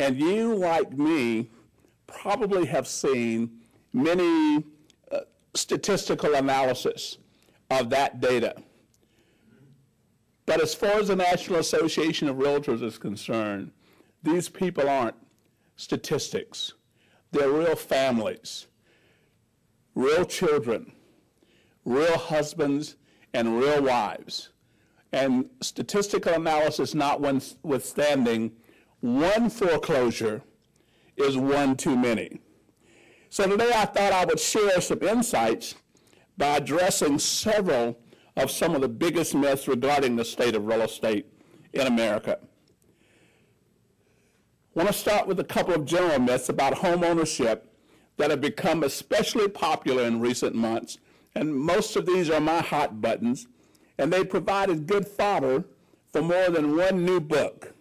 And you, like me, probably have seen many statistical analysis of that data. But as far as the National Association of Realtors is concerned, these people aren't statistics. They're real families, real children, real husbands, and real wives. And statistical analysis notwithstanding, one foreclosure is one too many. So today I thought I would share some insights by addressing several of some of the biggest myths regarding the state of real estate in America. I want to start with a couple of general myths about home ownership that have become especially popular in recent months, and most of these are my hot buttons, and they provided good fodder for more than one new book.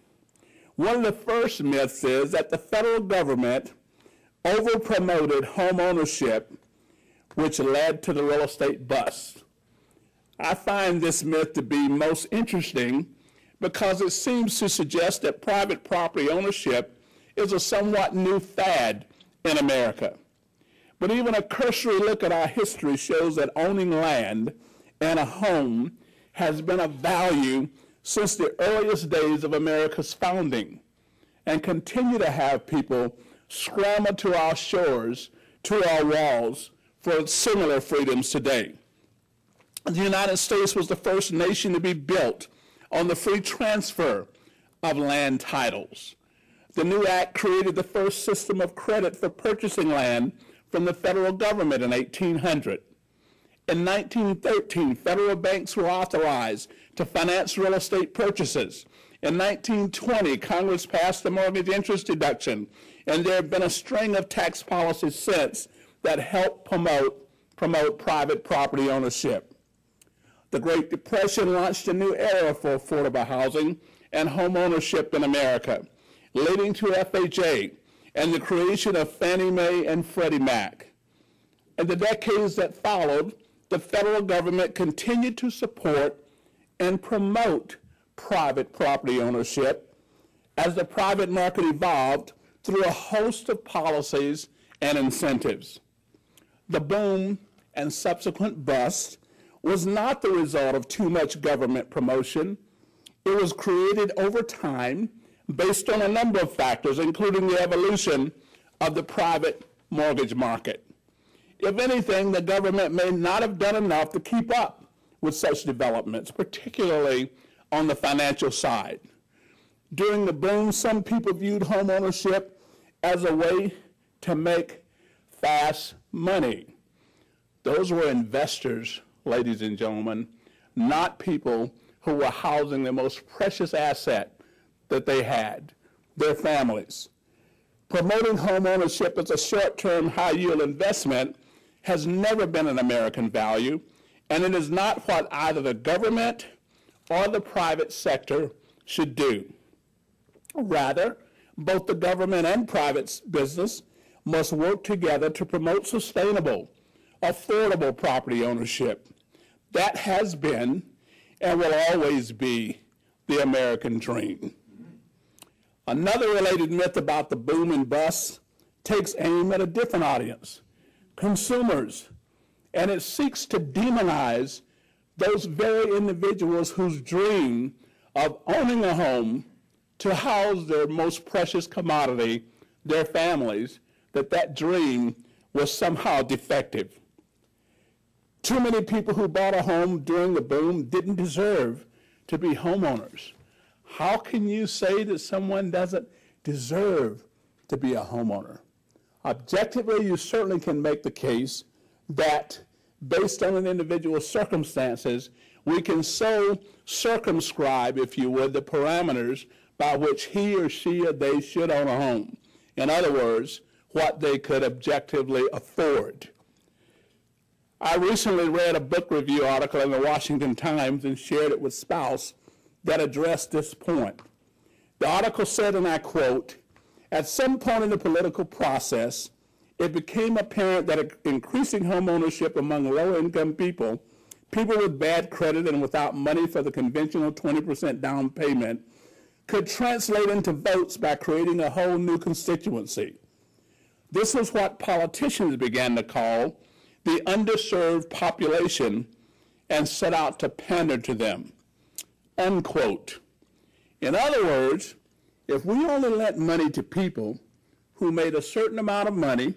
One of the first myths is that the federal government over-promoted home ownership, which led to the real estate bust. I find this myth to be most interesting because it seems to suggest that private property ownership is a somewhat new fad in America. But even a cursory look at our history shows that owning land and a home has been of value since the earliest days of America's founding, and continue to have people scramble to our shores, to our walls, for similar freedoms today. The United States was the first nation to be built on the free transfer of land titles. The new act created the first system of credit for purchasing land from the federal government in 1800. In 1913, federal banks were authorized to finance real estate purchases. In 1920, Congress passed the mortgage interest deduction, and there have been a string of tax policies since that help promote private property ownership. The Great Depression launched a new era for affordable housing and home ownership in America, leading to FHA and the creation of Fannie Mae and Freddie Mac. In the decades that followed, the federal government continued to support and promote private property ownership as the private market evolved through a host of policies and incentives. The boom and subsequent bust was not the result of too much government promotion. It was created over time based on a number of factors, including the evolution of the private mortgage market. If anything, the government may not have done enough to keep up with such developments, particularly on the financial side. During the boom, some people viewed home ownership as a way to make fast money. Those were investors, ladies and gentlemen, not people who were housing the most precious asset that they had, their families. Promoting home ownership as a short-term, high-yield investment has never been an American value, and it is not what either the government or the private sector should do. Rather, both the government and private business must work together to promote sustainable, affordable property ownership. That has been and will always be the American dream. Another related myth about the boom and bust takes aim at a different audience, consumers, and it seeks to demonize those very individuals whose dream of owning a home to house their most precious commodity, their families, that dream was somehow defective. Too many people who bought a home during the boom didn't deserve to be homeowners. How can you say that someone doesn't deserve to be a homeowner? Objectively, you certainly can make the case that based on an individual's circumstances, we can so circumscribe, if you would, the parameters by which he or she or they should own a home. In other words, what they could objectively afford. I recently read a book review article in the Washington Times and shared it with spouse that addressed this point. The article said, and I quote, "At some point in the political process, it became apparent that increasing home ownership among low-income people with bad credit and without money for the conventional 20% down payment, could translate into votes by creating a whole new constituency. This was what politicians began to call the underserved population and set out to pander to them, unquote. In other words, if we only lent money to people who made a certain amount of money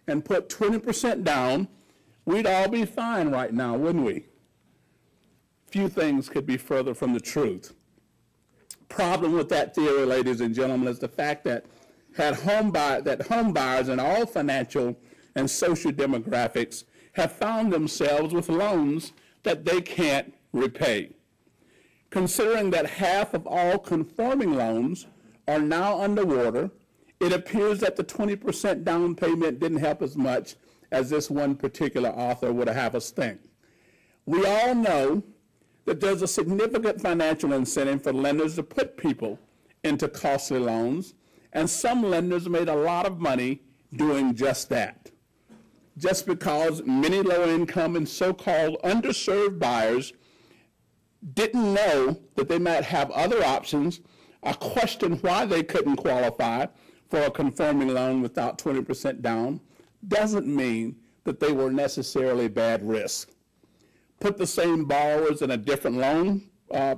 and put 20% down, we'd all be fine right now, wouldn't we? Few things could be further from the truth. Problem with that theory, ladies and gentlemen, is the fact that home buyers in all financial and social demographics have found themselves with loans that they can't repay. Considering that half of all conforming loans are now underwater, it appears that the 20% down payment didn't help as much as this one particular author would have us think. We all know that there's a significant financial incentive for lenders to put people into costly loans, and some lenders made a lot of money doing just that. Just because many low-income and so-called underserved buyers didn't know that they might have other options or questioned why they couldn't qualify for a conforming loan without 20% down, doesn't mean that they were necessarily bad risk. Put the same borrowers in a different loan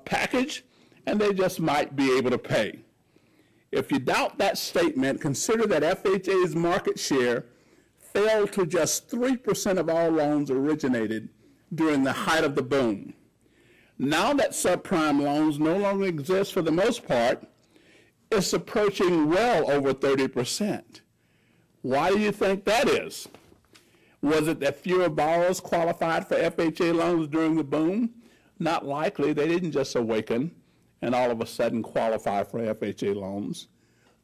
package, and they just might be able to pay. If you doubt that statement, consider that FHA's market share fell to just 3% of all loans originated during the height of the boom. Now that subprime loans no longer exist for the most part, it's approaching well over 30%. Why do you think that is? Was it that fewer borrowers qualified for FHA loans during the boom? Not likely. They didn't just awaken and all of a sudden qualify for FHA loans.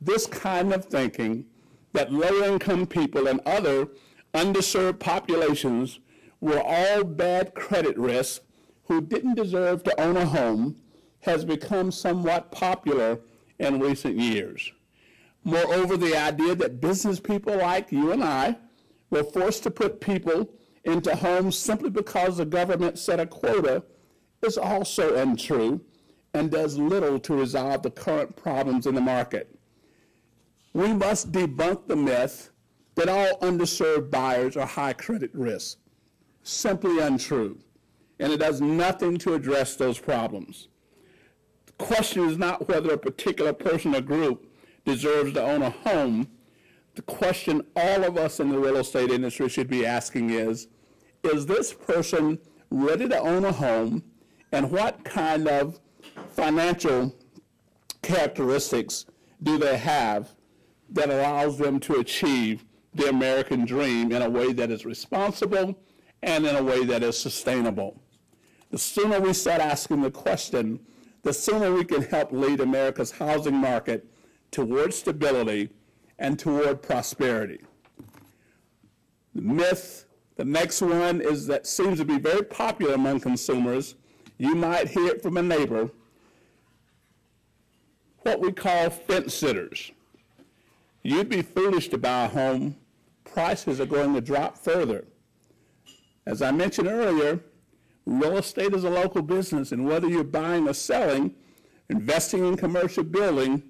This kind of thinking that low-income people and other underserved populations were all bad credit risks who didn't deserve to own a home has become somewhat popular in recent years. Moreover, the idea that business people like you and I were forced to put people into homes simply because the government set a quota is also untrue and does little to resolve the current problems in the market. We must debunk the myth that all underserved buyers are high credit risk. Simply untrue, and it does nothing to address those problems. The question is not whether a particular person or group deserves to own a home. The question all of us in the real estate industry should be asking is this person ready to own a home, and what kind of financial characteristics do they have that allows them to achieve the American dream in a way that is responsible and in a way that is sustainable? The sooner we start asking the question, the sooner we can help lead America's housing market toward stability and toward prosperity. The myth, the next one, is that seems to be very popular among consumers. You might hear it from a neighbor, what we call fence sitters. You'd be foolish to buy a home. Prices are going to drop further. As I mentioned earlier, real estate is a local business, and whether you're buying or selling, investing in commercial building,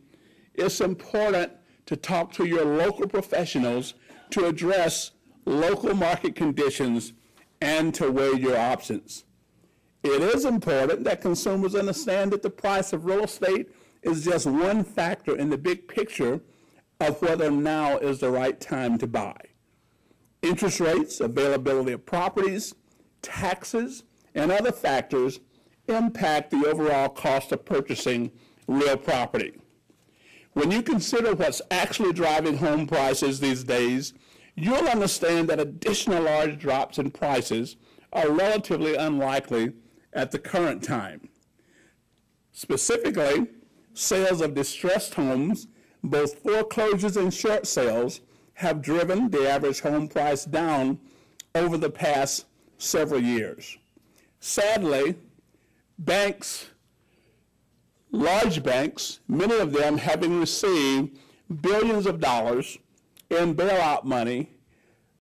it's important to talk to your local professionals to address local market conditions and to weigh your options. It is important that consumers understand that the price of real estate is just one factor in the big picture of whether now is the right time to buy. Interest rates, availability of properties, taxes, and other factors impact the overall cost of purchasing real property. When you consider what's actually driving home prices these days, you'll understand that additional large drops in prices are relatively unlikely at the current time. Specifically, sales of distressed homes, both foreclosures and short sales, have driven the average home price down over the past several years. Sadly, banks, large banks, many of them having received billions of dollars in bailout money